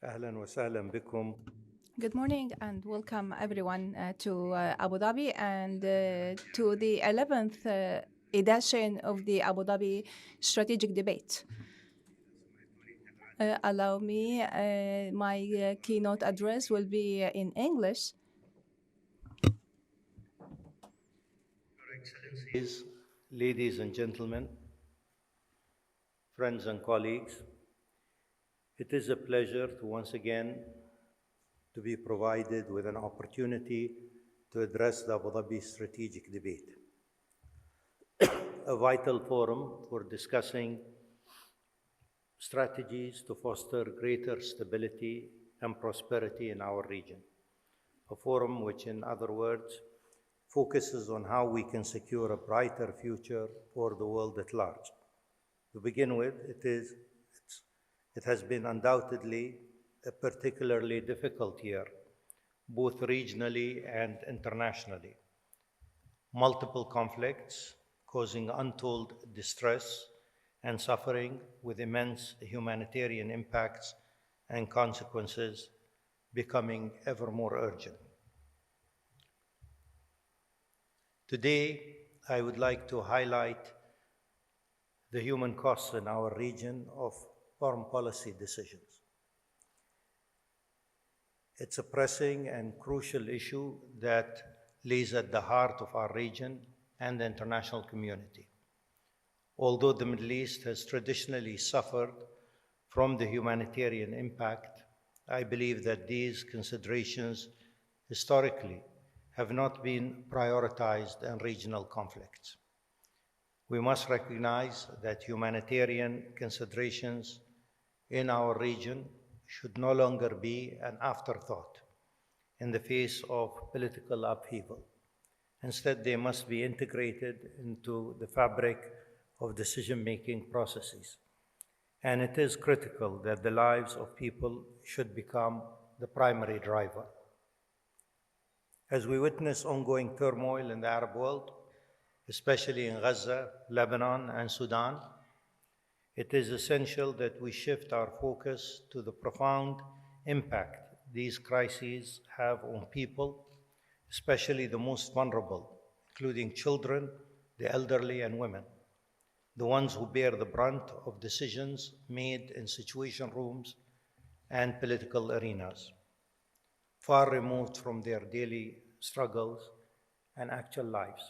أهلا وسهلا بكم. Good morning and welcome everyone to Abu Dhabi and to the 11th edition of the Abu Dhabi Strategic Debate. Allow me, my keynote address will be in English. Your Excellencies, ladies and gentlemen, friends and colleagues, it is a pleasure to once again to be provided with an opportunity to address the Abu Dhabi Strategic Debate, a vital forum for discussing strategies to foster greater stability and prosperity in our region. A forum which, in other words, focuses on how we can secure a brighter future for the world at large. To begin with, it has been undoubtedly a particularly difficult year, both regionally and internationally. Multiple conflicts causing untold distress and suffering with immense humanitarian impacts and consequences becoming ever more urgent. Today, I would like to highlight the human costs in our region of foreign policy decisions. It's a pressing and crucial issue that lays at the heart of our region and the international community. Although the Middle East has traditionally suffered from the humanitarian impact, I believe that these considerations historically have not been prioritized in regional conflicts. We must recognize that humanitarian considerations in our region should no longer be an afterthought in the face of political upheaval. Instead, they must be integrated into the fabric of decision-making processes. And it is critical that the lives of people should become the primary driver. As we witness ongoing turmoil in the Arab world, especially in Gaza, Lebanon, and Sudan, it is essential that we shift our focus to the profound impact these crises have on people, especially the most vulnerable, including children, the elderly, and women, the ones who bear the brunt of decisions made in situation rooms and political arenas, far removed from their daily struggles and actual lives.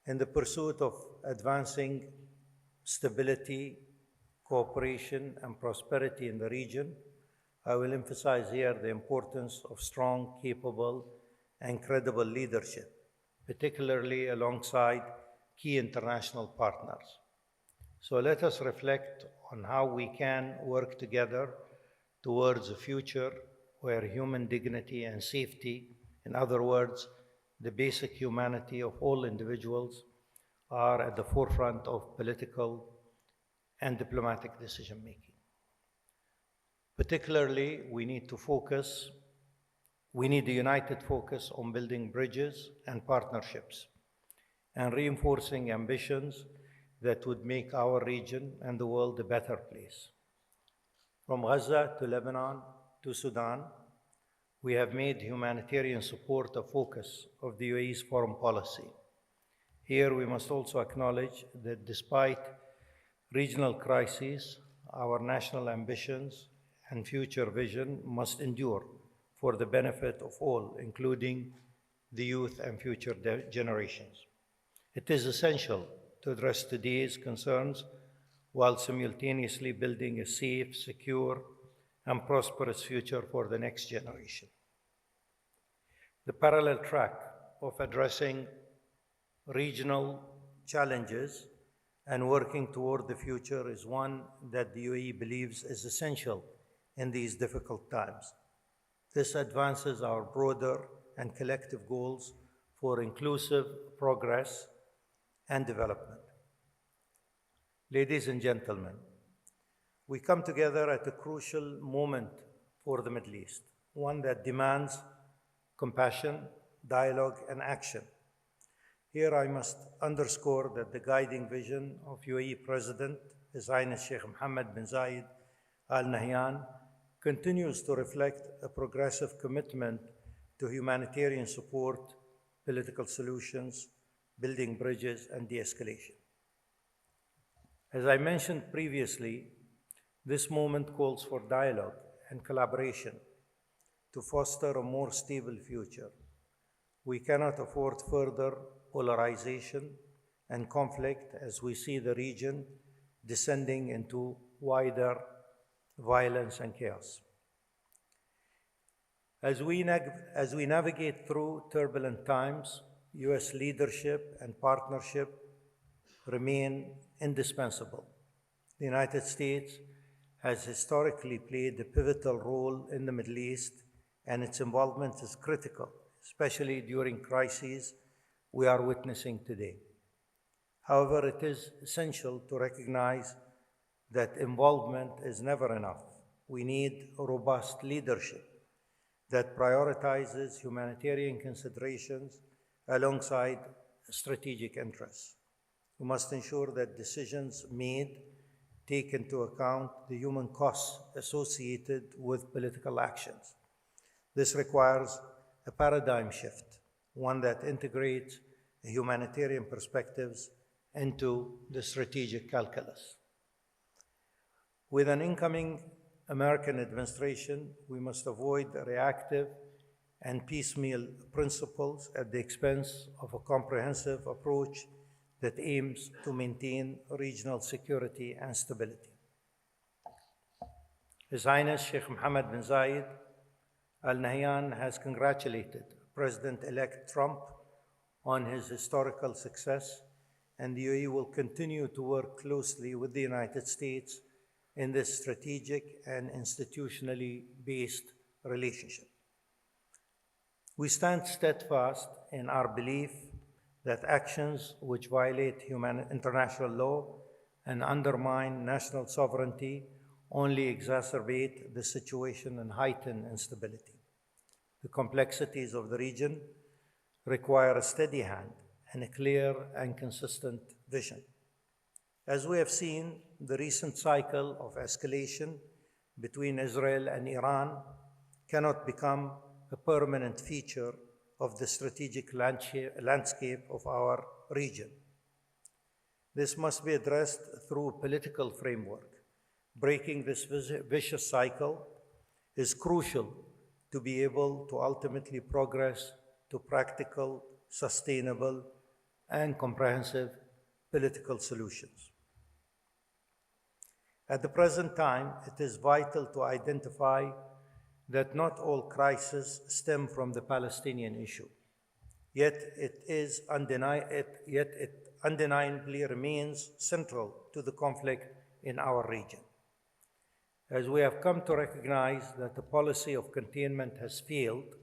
In the pursuit of advancing stability, cooperation, and prosperity in the region, I will emphasize here the importance of strong, capable, and credible leadership, particularly alongside key international partners. So let us reflect on how we can work together towards a future where human dignity and safety, in other words, the basic humanity of all individuals, are at the forefront of political and diplomatic decision-making. Particularly, we need a united focus on building bridges and partnerships and reinforcing ambitions that would make our region and the world a better place. From Gaza to Lebanon to Sudan, we have made humanitarian support a focus of the UAE's foreign policy. Here, we must also acknowledge that despite regional crises, our national ambitions and future vision must endure for the benefit of all, including the youth and future generations. It is essential to address today's concerns while simultaneously building a safe, secure, and prosperous future for the next generation. The parallel track of addressing regional challenges and working toward the future is one that the UAE believes is essential in these difficult times. This advances our broader and collective goals for inclusive progress and development. Ladies and gentlemen, we come together at a crucial moment for the Middle East, one that demands compassion, dialogue, and action. Here I must underscore that the guiding vision of UAE President His Highness Sheikh Mohammed bin Zayed Al Nahyan continues to reflect a progressive commitment to humanitarian support, political solutions, building bridges, and de-escalation. As I mentioned previously, this moment calls for dialogue and collaboration to foster a more stable future. We cannot afford further polarization and conflict as we see the region descending into wider violence and chaos. As we navigate through turbulent times, US leadership and partnership remain indispensable. The United States has historically played a pivotal role in the Middle East, and its involvement is critical, especially during crises we are witnessing today. However, it is essential to recognize that involvement is never enough. We need robust leadership that prioritizes humanitarian considerations alongside strategic interests. We must ensure that decisions made take into account the human costs associated with political actions. This requires a paradigm shift, one that integrates humanitarian perspectives into the strategic calculus. With an incoming American administration, we must avoid reactive and piecemeal principles at the expense of a comprehensive approach that aims to maintain regional security and stability. His Highness Sheikh Mohammed bin Zayed Al Nahyan has congratulated President-elect Trump on his historical success, and the UAE will continue to work closely with the United States in this strategic and institutionally based relationship. We stand steadfast in our belief that actions which violate international law and undermine national sovereignty only exacerbate the situation and heighten instability. The complexities of the region require a steady hand and a clear and consistent vision. As we have seen, the recent cycle of escalation between Israel and Iran cannot become a permanent feature of the strategic landscape of our region. This must be addressed through a political framework. Breaking this vicious cycle is crucial to be able to ultimately progress to practical, sustainable, and comprehensive political solutions. At the present time, it is vital to identify that not all crises stem from the Palestinian issue, yet it undeniably remains central to the conflict in our region. As we have come to recognize that the policy of containment has failed,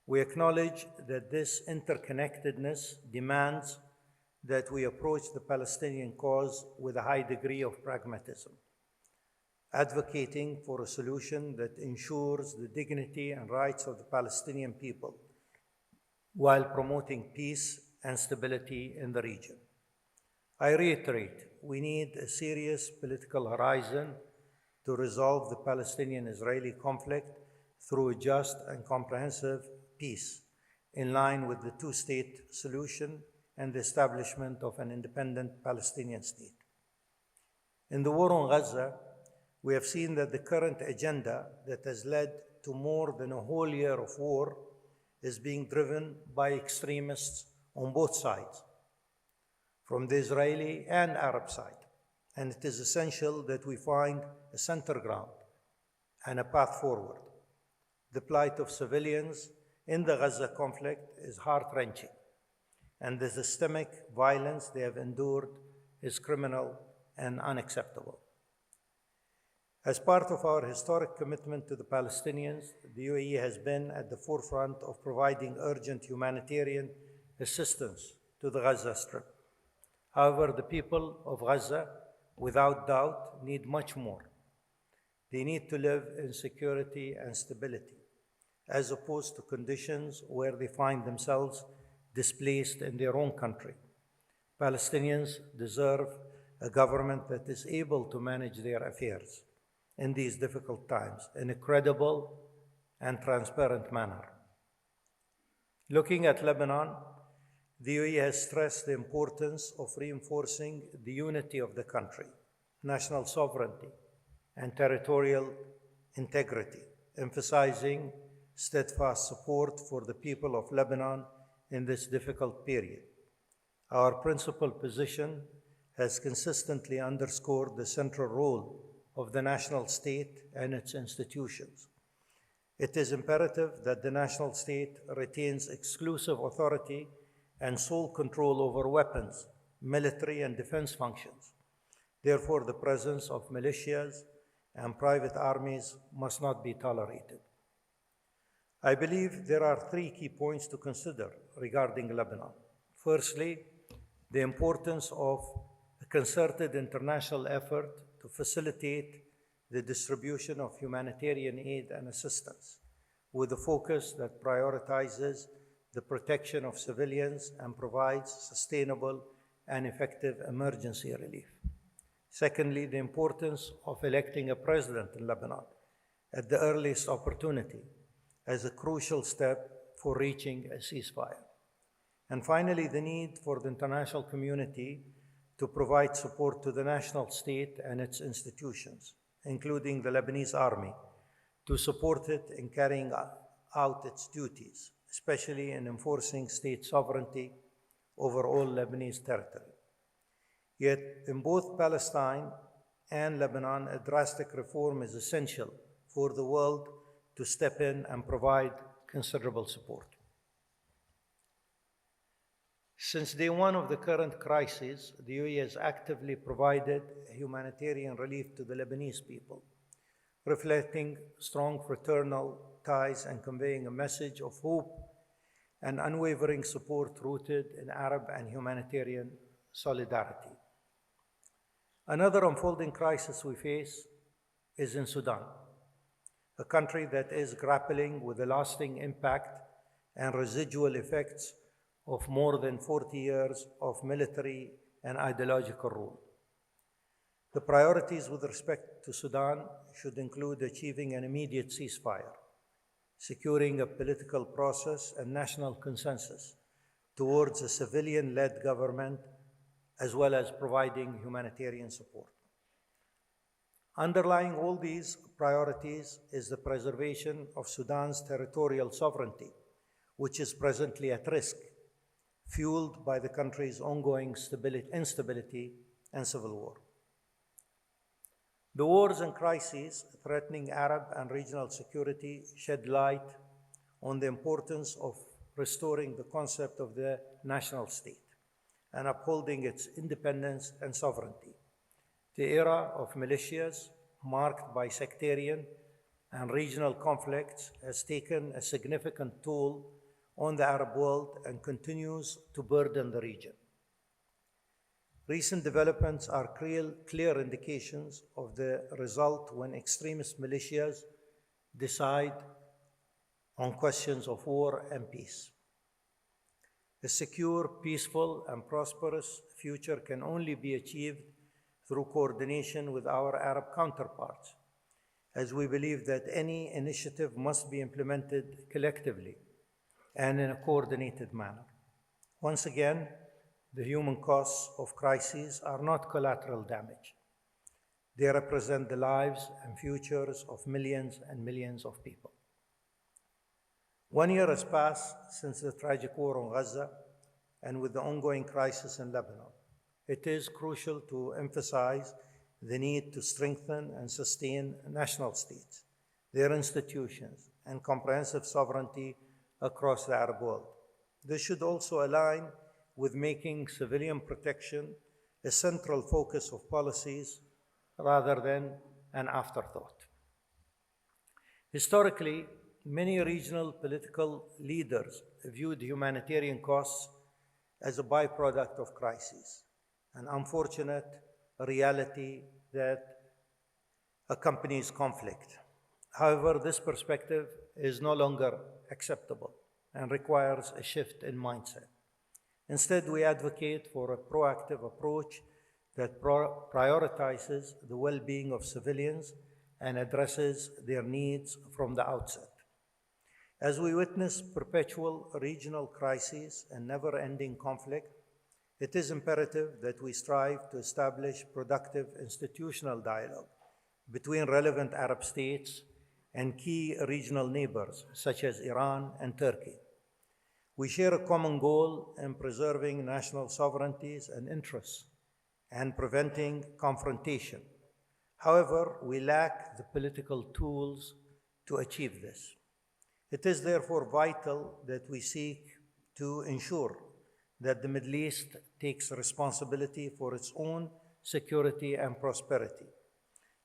we acknowledge that this interconnectedness demands that we approach the Palestinian cause with a high degree of pragmatism, advocating for a solution that ensures the dignity and rights of the Palestinian people while promoting peace and stability in the region. I reiterate, we need a serious political horizon to resolve the Palestinian-Israeli conflict through a just and comprehensive peace in line with the two-state solution and the establishment of an independent Palestinian state. In the war on Gaza, we have seen that the current agenda that has led to more than a whole year of war is being driven by extremists on both sides, from the Israeli and Arab side. And it is essential that we find a center ground and a path forward. The plight of civilians in the Gaza conflict is heart-wrenching, and the systemic violence they have endured is criminal and unacceptable. As part of our historic commitment to the Palestinians, the UAE has been at the forefront of providing urgent humanitarian assistance to the Gaza Strip. However, the people of Gaza, without doubt, need much more. They need to live in security and stability, as opposed to conditions where they find themselves displaced in their own country. Palestinians deserve a government that is able to manage their affairs, in these difficult times in a credible and transparent manner. Looking at Lebanon, the UAE has stressed the importance of reinforcing the unity of the country, national sovereignty, and territorial integrity, emphasizing steadfast support for the people of Lebanon in this difficult period. Our principled position has consistently underscored the central role of the national state and its institutions. It is imperative that the national state retains exclusive authority and sole control over weapons, military, and defense functions. Therefore, the presence of militias and private armies must not be tolerated. I believe there are three key points to consider regarding Lebanon. Firstly, the importance of a concerted international effort to facilitate the distribution of humanitarian aid and assistance, with a focus that prioritizes the protection of civilians and provides sustainable and effective emergency relief. Secondly, the importance of electing a president in Lebanon at the earliest opportunity as a crucial step for reaching a ceasefire. And finally, the need for the international community to provide support to the national state and its institutions, including the Lebanese army, to support it in carrying out its duties, especially in enforcing state sovereignty over all Lebanese territory. Yet, in both Palestine and Lebanon, a drastic reform is essential for the world to step in and provide considerable support. Since day one of the current crisis, the UAE has actively provided humanitarian relief to the Lebanese people, reflecting strong fraternal ties and conveying a message of hope and unwavering support rooted in Arab and humanitarian solidarity. Another unfolding crisis we face is in Sudan, a country that is grappling with the lasting impact and residual effects of more than 40 years of military and ideological rule. The priorities with respect to Sudan should include achieving an immediate ceasefire, securing a political process and national consensus towards a civilian-led government, as well as providing humanitarian support. Underlying all these priorities is the preservation of Sudan's territorial sovereignty, which is presently at risk, fueled by the country's ongoing instability and civil war. The wars and crises threatening Arab and regional security shed light on the importance of restoring the concept of the national state and upholding its independence and sovereignty. The era of militias, marked by sectarian and regional conflicts, has taken a significant toll on the Arab world and continues to burden the region. Recent developments are clear indications of the result when extremist militias decide on questions of war and peace. A secure, peaceful, and prosperous future can only be achieved through coordination with our Arab counterparts, as we believe that any initiative must be implemented collectively and in a coordinated manner. Once again, the human costs of crises are not collateral damage. They represent the lives and futures of millions and millions of people. 1 year has passed since the tragic war on Gaza, and with the ongoing crisis in Lebanon, it is crucial to emphasize the need to strengthen and sustain national states, their institutions, and comprehensive sovereignty across the Arab world. This should also align with making civilian protection a central focus of policies rather than an afterthought. Historically, many regional political leaders viewed humanitarian costs as a byproduct of crises, an unfortunate reality that accompanies conflict. However, this perspective is no longer acceptable and requires a shift in mindset. Instead, we advocate for a proactive approach that prioritizes the well-being of civilians and addresses their needs from the outset. As we witness perpetual regional crises and never-ending conflict, it is imperative that we strive to establish productive institutional dialogue between relevant Arab states and key regional neighbors such as Iran and Turkey. We share a common goal in preserving national sovereignties and interests and preventing confrontation. However, we lack the political tools to achieve this. It is therefore vital that we seek to ensure that the Middle East takes responsibility for its own security and prosperity.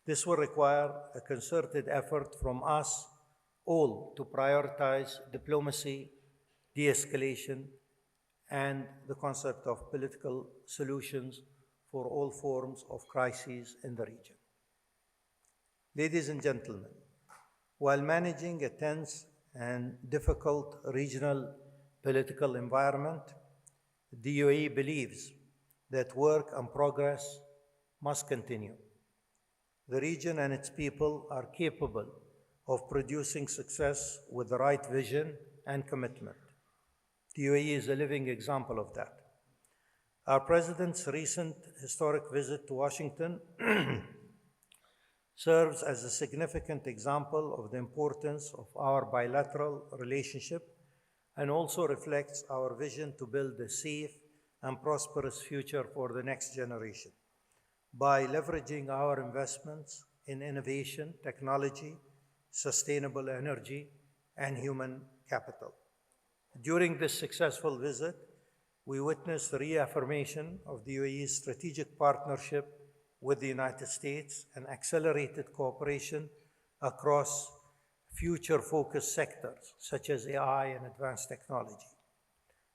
This will require a concerted effort from us all to prioritize diplomacy, de-escalation, and the concept of political solutions for all forms of crises in the region. Ladies and gentlemen, while managing a tense and difficult regional political environment, the UAE believes that work and progress must continue. The region and its people are capable of producing success with the right vision and commitment. The UAE is a living example of that. Our President's recent historic visit to Washington serves as a significant example of the importance of our bilateral relationship and also reflects our vision to build a safe and prosperous future for the next generation by leveraging our investments in innovation, technology, sustainable energy, and human capital. During this successful visit, we witnessed the reaffirmation of the UAE's strategic partnership with the United States and accelerated cooperation across future-focused sectors such as AI and advanced technology.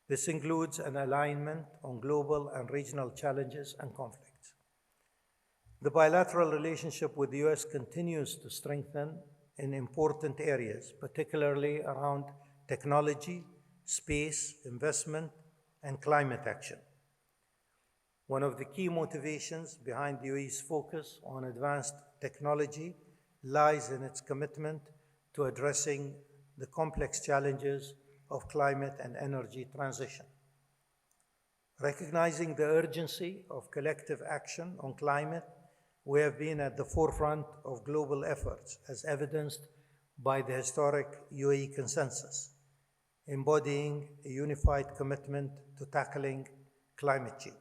This includes an alignment on global and regional challenges and conflicts. The bilateral relationship with the US continues to strengthen in important areas, particularly around technology, space, investment, and climate action. One of the key motivations behind the UAE's focus on advanced technology lies in its commitment to addressing the complex challenges of climate and energy transition. Recognizing the urgency of collective action on climate, we have been at the forefront of global efforts, as evidenced by the historic UAE consensus, embodying a unified commitment to tackling climate change.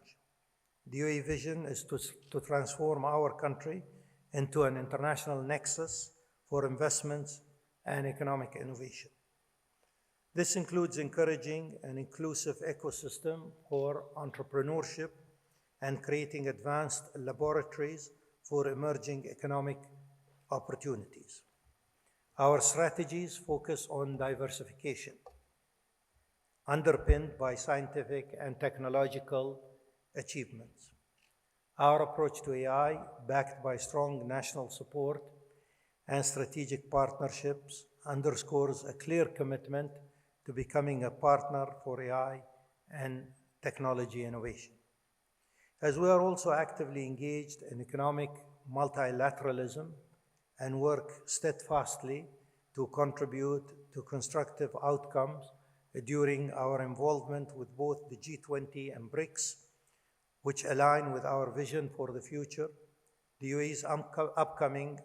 The UAE vision is to transform our country into an international nexus for investments and economic innovation. This includes encouraging an inclusive ecosystem for entrepreneurship and creating advanced laboratories for emerging economic opportunities. Our strategies focus on diversification, underpinned by scientific and technological achievements. Our approach to AI, backed by strong national support and strategic partnerships, underscores a clear commitment to becoming a partner for AI and technology innovation. As we are also actively engaged in economic multilateralism and work steadfastly to contribute to constructive outcomes during our involvement with both the G20 and BRICS, which align with our vision for the future. The UAE's upcoming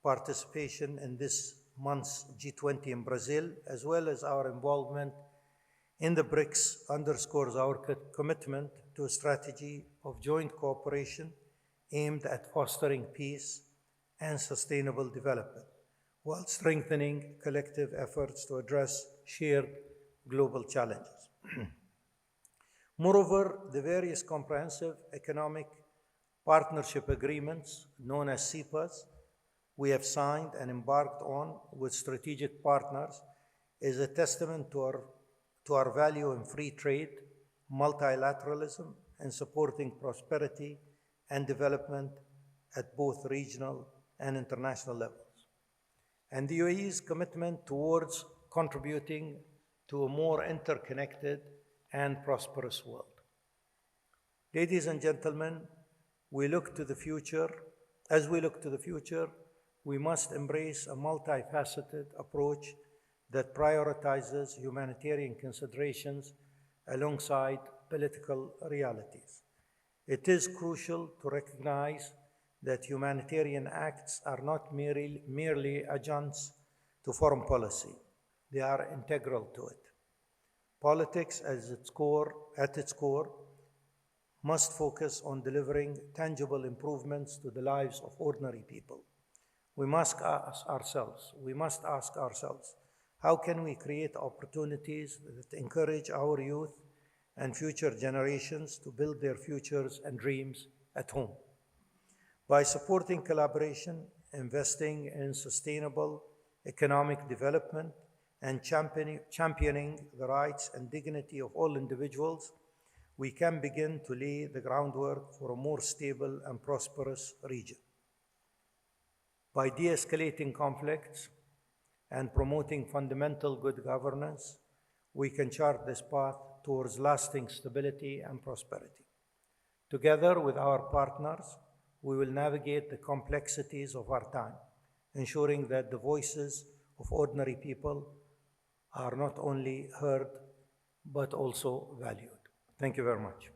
participation in this month's G20 in Brazil, as well as our involvement in the BRICS, underscores our commitment to a strategy of joint cooperation aimed at fostering peace and sustainable development, while strengthening collective efforts to address shared global challenges. Moreover, the various comprehensive economic partnership agreements, known as CEPAs, we have signed and embarked on with strategic partners is a testament to our value in free trade, multilateralism, and supporting prosperity and development at both regional and international levels. And the UAE's commitment towards contributing to a more interconnected and prosperous world. Ladies and gentlemen, as we look to the future, we must embrace a multifaceted approach that prioritizes humanitarian considerations alongside political realities. It is crucial to recognize that humanitarian acts are not merely adjuncts to foreign policy. They are integral to it. Politics at its core, must focus on delivering tangible improvements to the lives of ordinary people. We must ask ourselves, how can we create opportunities that encourage our youth and future generations to build their futures and dreams at home? By supporting collaboration, investing in sustainable economic development, and championing the rights and dignity of all individuals, we can begin to lay the groundwork for a more stable and prosperous region. By de-escalating conflicts and promoting fundamental good governance, we can chart this path towards lasting stability and prosperity. Together with our partners, we will navigate the complexities of our time, ensuring that the voices of ordinary people are not only heard, but also valued. Thank you very much.